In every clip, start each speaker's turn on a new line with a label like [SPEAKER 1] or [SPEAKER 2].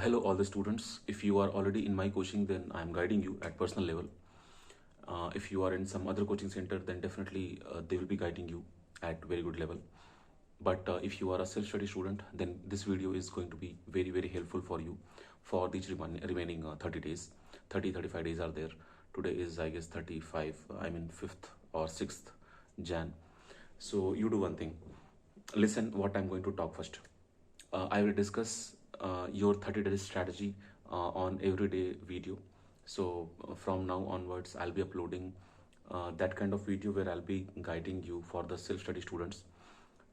[SPEAKER 1] Hello all the students. If you are already in my coaching, then I am guiding you at personal level. If you are in some other coaching center, then definitely they will be guiding you at very good level. But if you are a self-study student, then this video is going to be very helpful for you for these remaining 30 days. 35 days are there. Today is, I guess, 35, I mean 5th or 6th Jan. So you do one thing. Listen what I'm going to talk first. I will discuss your 30 days strategy on everyday video. So from now onwards, I'll be uploading that kind of video where I'll be guiding you for the self-study students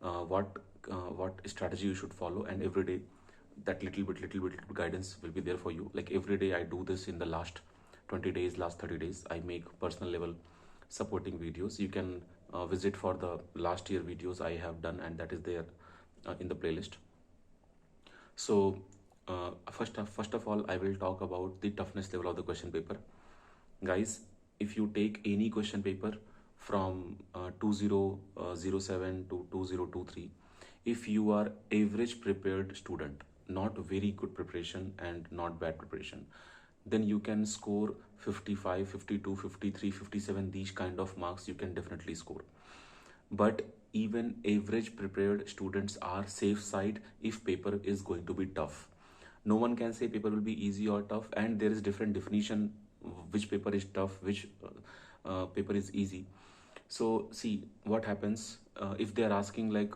[SPEAKER 1] what strategy you should follow, and every day that little bit guidance will be there for you. Like every day I do this in the last 20 days, last 30 days, I make personal level supporting videos. You can visit for the last year videos I have done, and that is there in the playlist. So first of all, I will talk about the toughness level of the question paper. Guys, if you take any question paper from 2007 to 2023, if you are average prepared student, not very good preparation and not bad preparation, then you can score 55, 52, 53, 57, these kind of marks you can definitely score. But even average prepared students are safe side if paper is going to be tough. No one can say paper will be easy or tough, and there is different definition which paper is tough, which paper is easy. So see what happens if they are asking like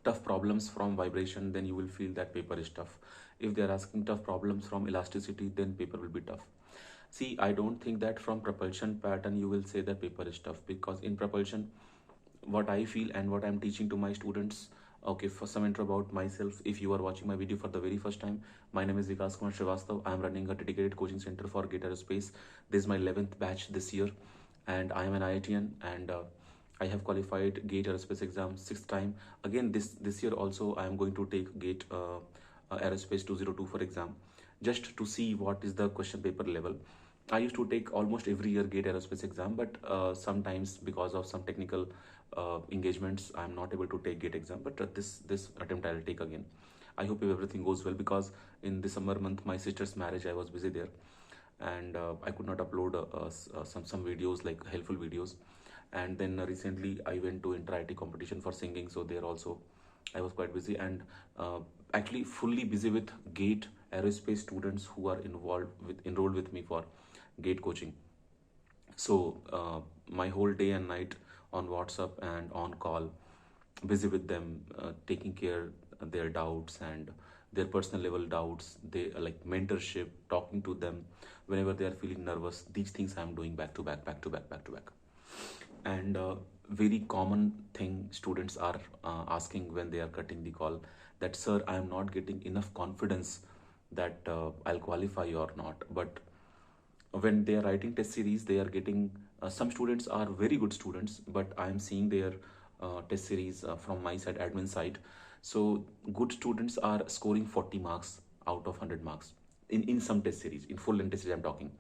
[SPEAKER 1] tough problems from vibration, then you will feel that paper is tough. If they are asking tough problems from elasticity, then paper will be tough. See, I don't think that from propulsion pattern you will say that paper is tough, because in propulsion, what I feel and what I'm teaching to my students. Okay, for some intro about myself, if you are watching my video for the very first time, my name is Vikas Kumar Srivastav. I am running a dedicated coaching center for GATE Aerospace. This is my 11th batch this year, and I am an IITian, and I have qualified GATE Aerospace exam 6th time. Again, this year also I am going to take GATE Aerospace 202 exam, just to see what is the question paper level. I used to take almost every year GATE Aerospace exam, but sometimes because of some technical engagements, I'm not able to take GATE exam. But this attempt I'll take again. I hope everything goes well, because in December month my sister's marriage, I was busy there, and I could not upload some videos, like helpful videos. And then recently I went to inter-IT competition for singing, so there also I was quite busy, and actually fully busy with GATE Aerospace students who are enrolled with me for GATE coaching. So my whole day and night on WhatsApp and on call, busy with them, taking care their doubts and their personal level doubts. They like mentorship, talking to them whenever they are feeling nervous. These things I'm doing back to back. And very common thing students are asking when they are cutting the call, that sir, I am not getting enough confidence that I'll qualify or not. But when they are writing test series, they are getting some students are very good students, but I am seeing their test series from my side, admin side. So good students are scoring 40 marks out of 100 marks in some test series, in full length test series I'm talking.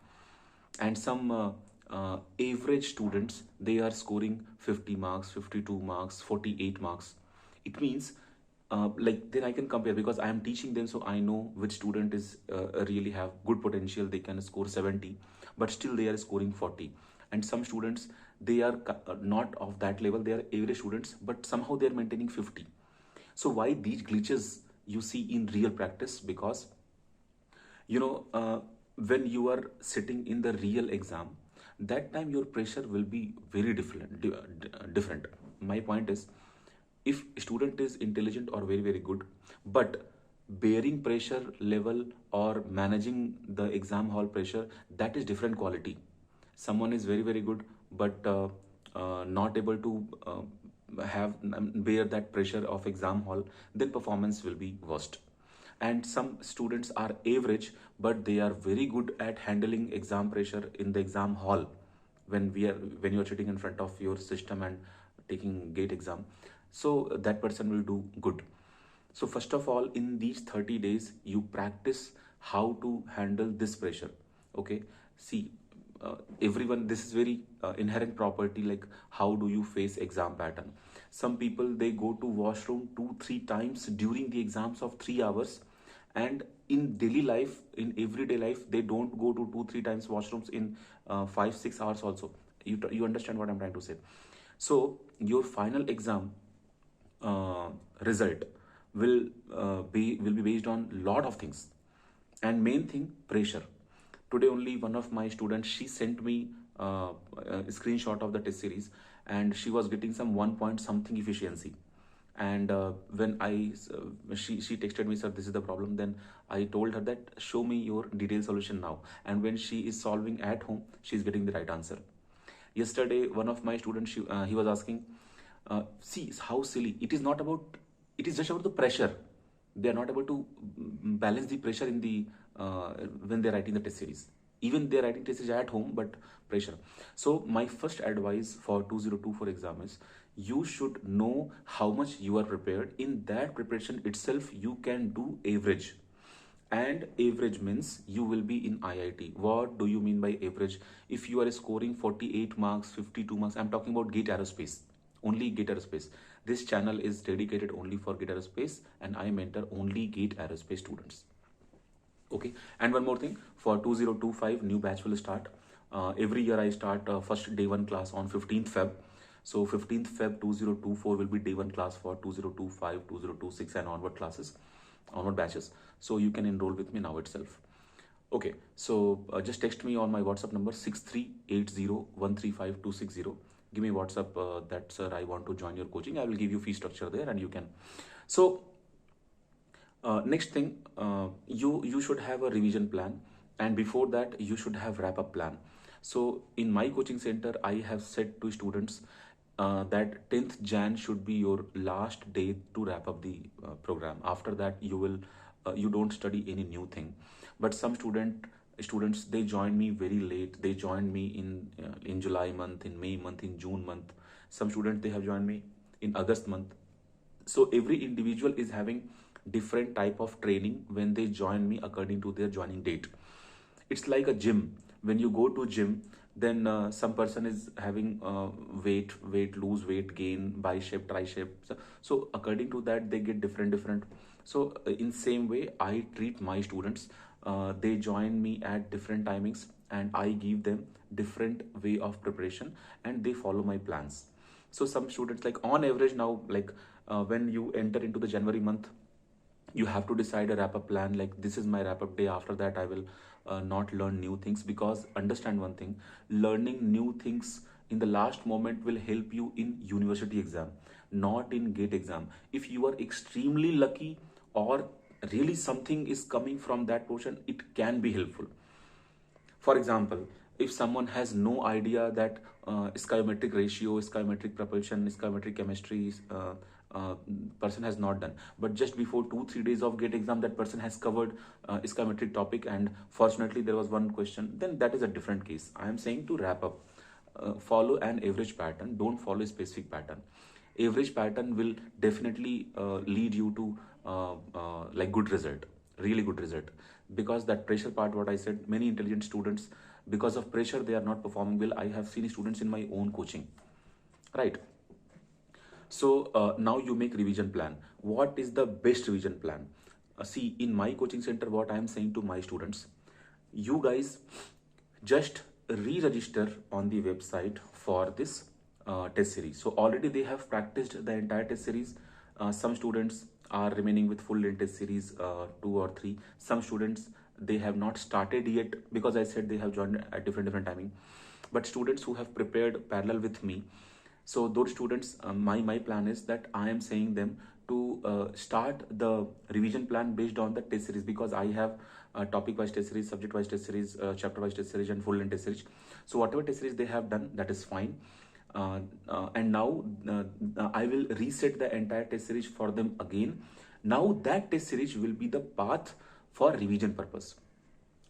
[SPEAKER 1] And some average students, they are scoring 50 marks, 52 marks, 48 marks. It means like then I can compare, because I am teaching them, so I know which student is really have good potential. They can score 70, but still they are scoring 40. And some students, they are not of that level, they are average students, but somehow they are maintaining 50. So why these glitches you see in real practice? Because when you are sitting in the real exam, that time your pressure will be very different. My point is, if student is intelligent or very good, but bearing pressure level or managing the exam hall pressure, that is different quality. Someone is very good, but not able to bear that pressure of exam hall, then performance will be worst. And some students are average, but they are very good at handling exam pressure in the exam hall, when you are sitting in front of your system and taking GATE exam. So that person will do good. So first of all, in these 30 days, you practice how to handle this pressure. Okay, see, everyone, this is very inherent property, like how do you face exam pattern. Some people, they go to washroom 2-3 times during the exams of 3 hours, And in daily life, in everyday life, they don't go to 2-3 times washrooms in 5-6 hours also. You understand what I'm trying to say? So your final exam uh, result will be based on lot of things, and main thing, pressure. Today only one of my students, she sent me a screenshot of the test series, and she was getting some 1 point something efficiency. And when she texted me, sir, this is the problem. Then I told her that show me your detailed solution now, and when she is solving at home, she is getting the right answer. Yesterday one of my students, he was asking, see how silly it is. Not about, it is just about the pressure. They are not able to balance the pressure in the when they're writing the test series. Even they're writing test series at home, but pressure. So my first advice for 2024 exam is, you should know how much you are prepared. In that preparation itself, you can do average. And average means you will be in IIT. What do you mean by average? If you are scoring 48 marks, 52 marks, I'm talking about GATE Aerospace, only GATE Aerospace. This channel is dedicated only for GATE Aerospace, and I mentor only GATE Aerospace students. Okay, and one more thing, for 2025 new batch will start. Every year I start first day one class on 15th Feb. So 15th Feb 2024 will be day one class for 2025, 2026 and onward classes, onward batches. So you can enroll with me now itself. Okay, so just text me on my WhatsApp number 6380135260. Give me WhatsApp that, sir, I want to join your coaching. I will give you fee structure there, and you can. So next thing, you should have a revision plan, and before that you should have wrap up plan. So in my coaching center, I have said to students that 10th Jan should be your last day to wrap up the program. After that you don't study any new thing. But some students, they join me very late. They joined me in July month, in May month, in June month. Some students, they have joined me in August month. So every individual is having different type of training when they join me according to their joining date. It's like a gym. When you go to gym, then some person is having weight lose, weight gain, bicep, tricep. So according to that, they get different. So in same way, I treat my students. They join me at different timings, and I give them different way of preparation, and they follow my plans. So some students, like on average now, like when you enter into the January month, you have to decide a wrap up plan. Like, this is my wrap up day. After that, I will not learn new things, because understand one thing, learning new things in the last moment will help you in university exam, not in GATE exam. If you are extremely lucky, or really something is coming from that portion, it can be helpful. For example, if someone has no idea that stoichiometric ratio, stoichiometric propulsion, stoichiometric chemistry, person has not done, but just before 2-3 days of GATE exam, that person has covered stoichiometric topic, and fortunately there was one question, then that is a different case. I am saying to wrap up, follow an average pattern, don't follow a specific pattern. Average pattern will definitely lead you to like good result, really good result. Because that pressure part, what I said, many intelligent students, because of pressure, they are not performing well. I have seen students in my own coaching, right? So now you make revision plan. What is the best revision plan? See, in my coaching center, what I am saying to my students, you guys just re-register on the website for this test series. So already they have practiced the entire test series. Some students are remaining with full length test series 2 or 3. Some students, they have not started yet, because I said they have joined at different timing. But students who have prepared parallel with me, so those students, my plan is that I am saying them to start the revision plan based on the test series, because I have topic wise test series, subject wise test series, chapter wise test series, and full length test series. So whatever test series they have done, that is fine. And now I will reset the entire test series for them again. Now that test series will be the path for revision purpose.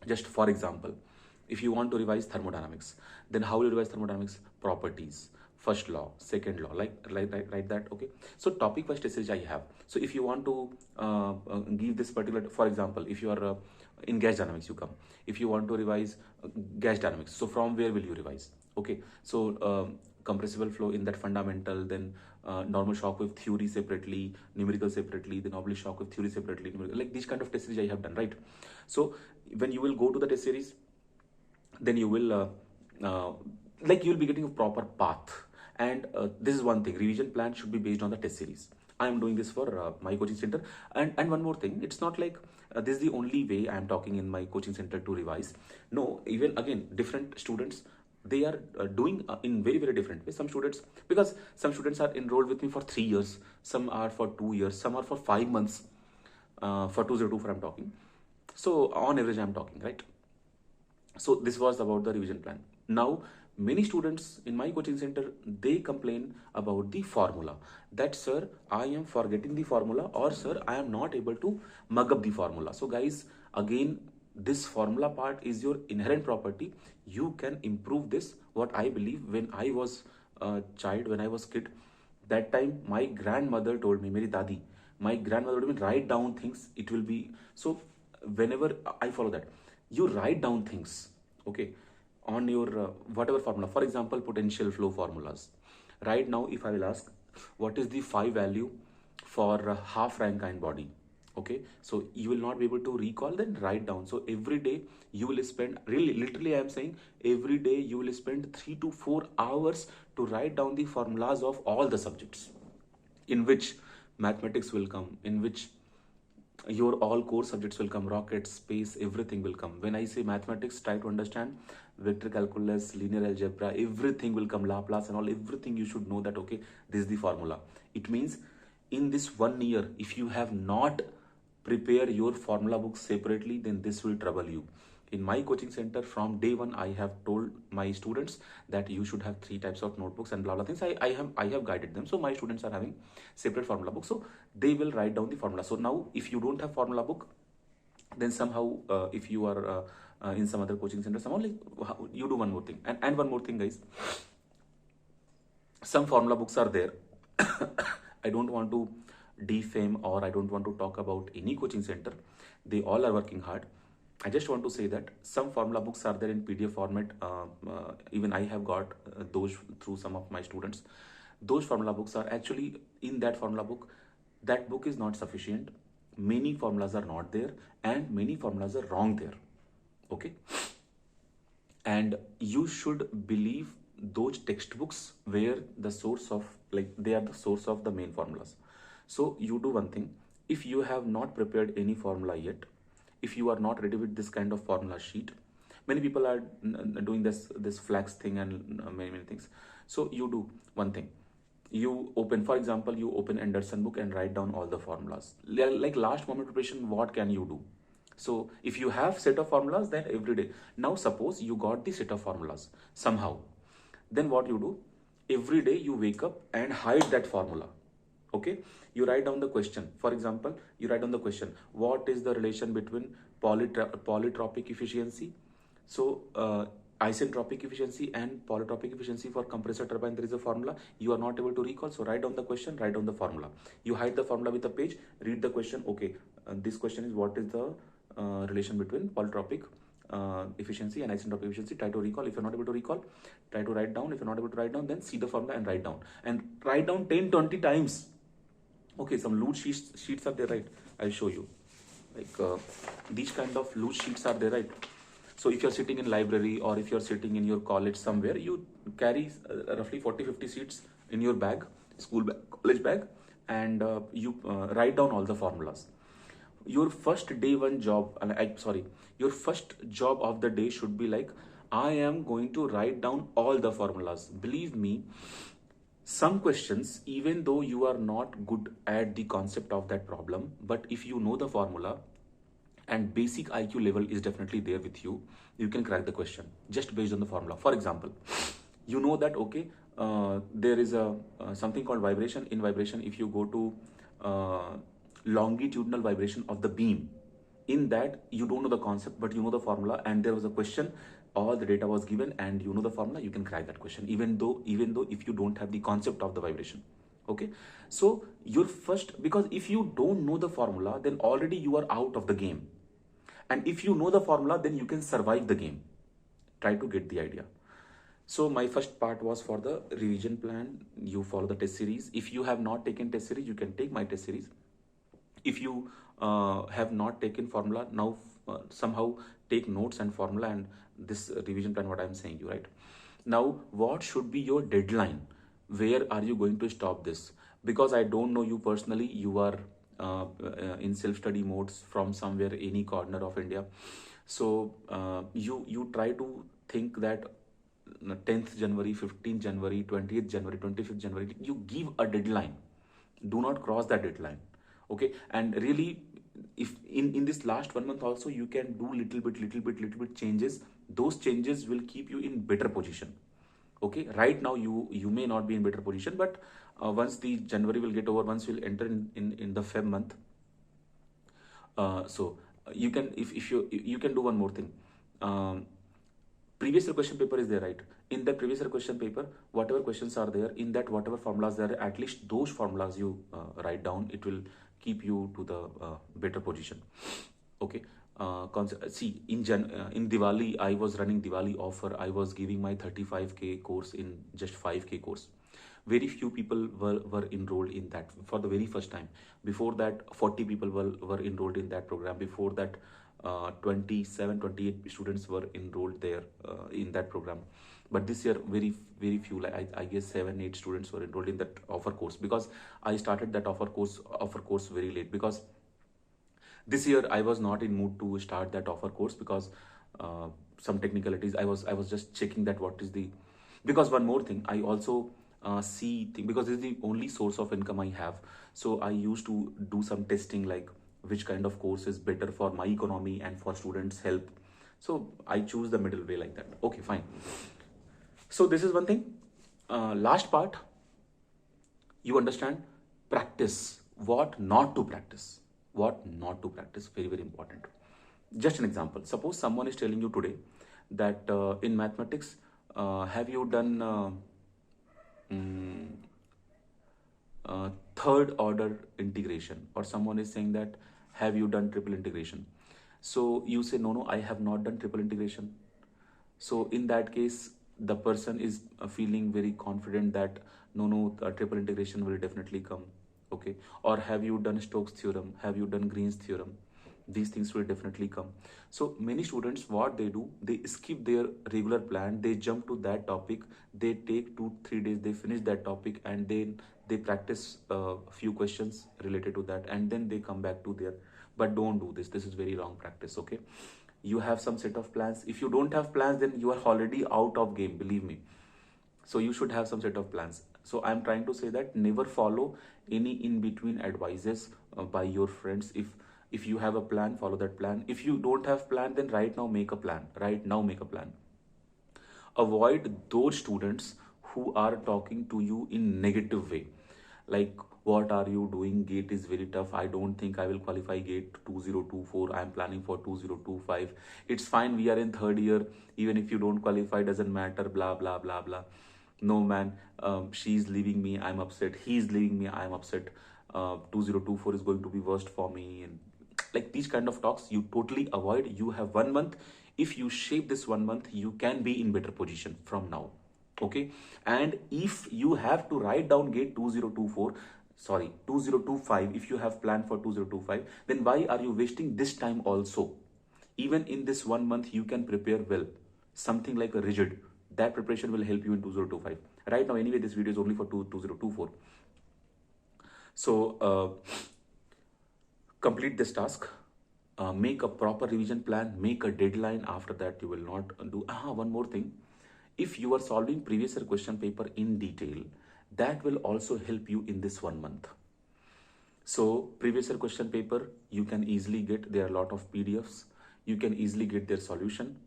[SPEAKER 1] Just for example, if you want to revise thermodynamics, then how will you revise thermodynamics? Properties, first law, second law, like that. Okay, so topic wise test series I have. So if you want to give this particular, for example, if you are in gas dynamics, you come. If you want to revise gas dynamics, so from where will you revise? Okay, so compressible flow, in that fundamental, then normal shock wave theory separately, numerical separately, then obelisk shock wave theory separately, numerical, like these kind of test series I have done, right? So when you will go to the test series, then you will like you will be getting a proper path. And this is one thing, revision plan should be based on the test series. I am doing this for my coaching center. And one more thing, it's not like this is the only way I am talking in my coaching center to revise. No, even again, different students, they are doing in very, very different ways. Some students, because some students are enrolled with me for 3 years, some are for 2 years, some are for 5 months, for 2024 I'm talking. So on average I'm talking, right? So this was about the revision plan. Now many students in my coaching center, they complain about the formula, that sir, I am forgetting the formula, or sir, I am not able to mug up the formula. So guys, again, this formula part is your inherent property. You can improve this. What I believe, when I was a child, when I was kid, that time my grandmother told me, meri dadi, my grandmother told me, write down things, it will be. So whenever I follow that, you write down things, okay, on your whatever formula. For example, potential flow formulas. Right now, if I will ask, what is the phi value for a half Rankine body? Okay, so you will not be able to recall, then write down. So every day you will spend, really literally I am saying, every day you will spend 3 to 4 hours to write down the formulas of all the subjects, in which mathematics will come, in which your all core subjects will come, rocket, space, everything will come. When I say mathematics, try to understand vector calculus, linear algebra, everything will come, Laplace and all, everything you should know that, okay, this is the formula. It means in this 1 year, if you have not prepared your formula book separately, then this will trouble you. In my coaching center, from day one, I have told my students that you should have 3 types of notebooks and blah blah things. I have guided them. So my students are having separate formula books. So they will write down the formula. So now, if you don't have formula book, then somehow if you are in some other coaching center, somehow like you do one more thing. And one more thing, guys. Some formula books are there. I don't want to defame, or I don't want to talk about any coaching center. They all are working hard. I just want to say that some formula books are there in PDF format. Even I have got those through some of my students. Those formula books are actually in that formula book. That book is not sufficient. Many formulas are not there, and many formulas are wrong there. Okay. And you should believe those textbooks where the source of, like, they are the source of the main formulas. So you do one thing. If you have not prepared any formula yet, if you are not ready with this kind of formula sheet, many people are doing this flags thing and many things. So you do one thing. You open, for example, you open Anderson book and write down all the formulas. Like last moment preparation, what can you do? So if you have set of formulas, then every day. Now suppose you got the set of formulas somehow. Then what you do? Every day you wake up and hide that formula. Okay, you write down the question. For example, you write down the question, what is the relation between polytropic efficiency, so isentropic efficiency, and polytropic efficiency for compressor turbine? There is a formula, you are not able to recall, so write down the question, write down the formula. You hide the formula with a page, read the question. Okay, this question is, what is the relation between polytropic efficiency and isentropic efficiency? Try to recall. If you're not able to recall, try to write down. If you're not able to write down, then see the formula and write down. And write down 10-20 times. Okay, some loose sheets are there, right? I'll show you. Like these kind of loose sheets are there, right? So if you're sitting in library, or if you're sitting in your college somewhere, you carry roughly 40-50 sheets in your bag, school bag, college bag, and you write down all the formulas. Your first day one job, your first job of the day should be like, I am going to write down all the formulas. Believe me, some questions, even though you are not good at the concept of that problem, but if you know the formula and basic IQ level is definitely there with you, you can crack the question just based on the formula. For example, you know that, okay, there is a something called vibration. In vibration, if you go to longitudinal vibration of the beam, in that you don't know the concept, but you know the formula, and there was a question, all the data was given, and you know the formula, you can crack that question, even though if you don't have the concept of the vibration. Okay, so your first, because if you don't know the formula, then already you are out of the game, and if you know the formula, then you can survive the game. Try to get the idea. So my first part was for the revision plan. You follow the test series. If you have not taken test series, you can take my test series. If you have not taken formula, now somehow take notes and formula and this revision plan, what I'm saying you, right? Now, what should be your deadline? Where are you going to stop this? Because I don't know you personally, you are in self-study modes from somewhere, any corner of India. So you try to think that 10th January, 15th January, 20th January, 25th January, you give a deadline. Do not cross that deadline. Okay, and really, if in this last 1 month also you can do little bit changes, those changes will keep you in better position. Okay, right now you may not be in better position, but once the January will get over, once you'll enter in the Feb month, so you can, if you can do one more thing. Previous year question paper is there, right? In that previous year question paper, whatever questions are there, in that whatever formulas there, at least those formulas you write down. It will keep you to the better position. Okay. See, in Diwali, I was running Diwali offer. I was giving my 35K course in just 5K course. Very few people were enrolled in that for the very first time. Before that, 40 people were enrolled in that program. Before that, 27, 28 students were enrolled there in that program. But this year, very few, like I guess 7, 8 students were enrolled in that offer course, because I started that offer course very late, because this year I was not in mood to start that offer course, because some technicalities. I was just checking that what is the, because one more thing, I also see thing, because this is the only source of income I have. So I used to do some testing, like which kind of course is better for my economy and for students help. So I choose the middle way, like that. Okay, fine. So this is one thing. Last part, you understand, practice, what not to practice. What not to practice, very very important. Just an example, suppose someone is telling you today that in mathematics, have you done mm, third order integration, or someone is saying that have you done triple integration. So you say, no, I have not done triple integration. So in that case, the person is feeling very confident that no, triple integration will definitely come. Okay. Or have you done Stokes theorem? Have you done Green's theorem? These things will definitely come. So many students, what they do, they skip their regular plan, they jump to that topic, they take 2 3 days, they finish that topic, and then they practice a few questions related to that, and then they come back to their. But don't do this. This is very wrong practice. Okay. You have some set of plans. If you don't have plans, then you are already out of game, believe me. So you should have some set of plans. So I'm trying to say that never follow any in between advices by your friends. If you have a plan, follow that plan. If you don't have plan, then right now make a plan. Right now make a plan. Avoid those students who are talking to you in negative way, like, what are you doing, gate is very tough, I don't think I will qualify gate 2024, I am planning for 2025. It's fine, we are in third year, even if you don't qualify, doesn't matter, blah blah blah blah. No man, she's leaving me, I'm upset, he's leaving me, I'm upset, 2024 is going to be worst for me. And like these kind of talks, you totally avoid. You have 1 month. If you shape this 1 month, you can be in better position from now. Okay. And if you have to write down gate 2024, sorry, 2025, if you have planned for 2025, then why are you wasting this time also? Even in this 1 month, you can prepare well. Something like a rigid, that preparation will help you in 2025. Right now, anyway, this video is only for 2024. So complete this task, make a proper revision plan, make a deadline. After that, you will not do. One more thing, if you are solving previous year question paper in detail, that will also help you in this 1 month. So previous year question paper, you can easily get, there are a lot of PDFs, you can easily get their solution,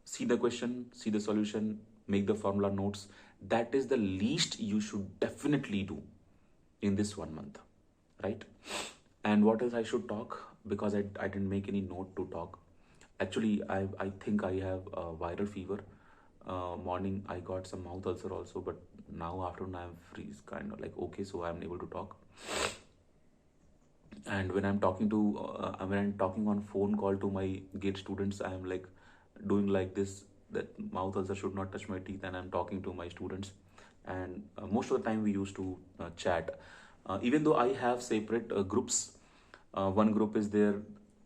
[SPEAKER 1] see the question, see the solution, make the formula notes. That is the least you should definitely do in this 1 month, right? And what else I should talk, because I didn't make any note to talk. Actually, I think I have a viral fever. Morning I got some mouth ulcer also, but now afternoon I'm free, kind of like okay, so I'm able to talk. And when I'm talking to when I'm talking on phone call to my gate students, I'm like doing like this, that mouth also should not touch my teeth, and I'm talking to my students. And most of the time we used to chat. Even though I have separate groups, one group is there.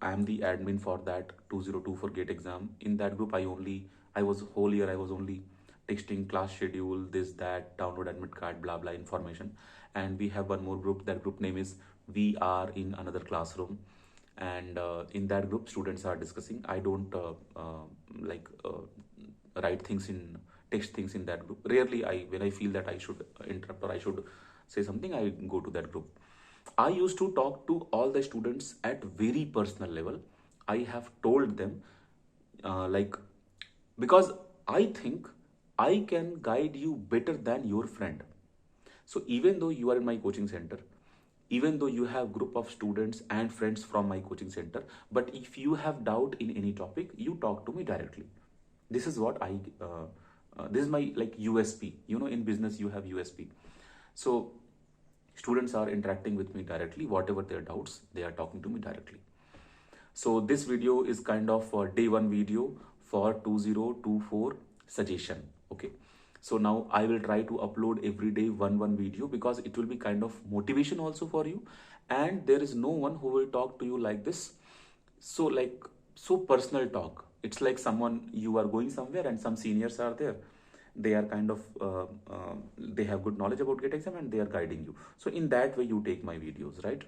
[SPEAKER 1] I am the admin for that 2024 GATE exam. In that group, I was whole year I was only texting class schedule, this, that, download admit card, blah blah information. And we have one more group. That group name is We Are in Another Classroom. And in that group, students are discussing. I don't like write things in text things in that group. Rarely, when I feel that I should interrupt or I should say something, I go to that group. I used to talk to all the students at very personal level. I have told them, like, because I think I can guide you better than your friend. So even though you are in my coaching center, even though you have group of students and friends from my coaching center, but if you have doubt in any topic, you talk to me directly. This is what this is my like USP. You know, in business you have USP. So students are interacting with me directly. Whatever their doubts, they are talking to me directly. So this video is kind of a day one video for 2024 suggestion. Okay. So now I will try to upload every day one video, because it will be kind of motivation also for you. And there is no one who will talk to you like this. So like, so personal talk. It's like someone, you are going somewhere and some seniors are there. They are kind of, they have good knowledge about GATE exam and they are guiding you. So in that way you take my videos, right?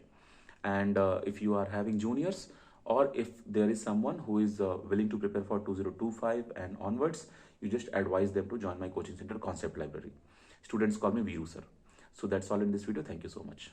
[SPEAKER 1] And if you are having juniors, or if there is someone who is willing to prepare for 2025 and onwards, you just advise them to join my coaching center concept library. Students call me Viru sir. So that's all in this video. Thank you so much.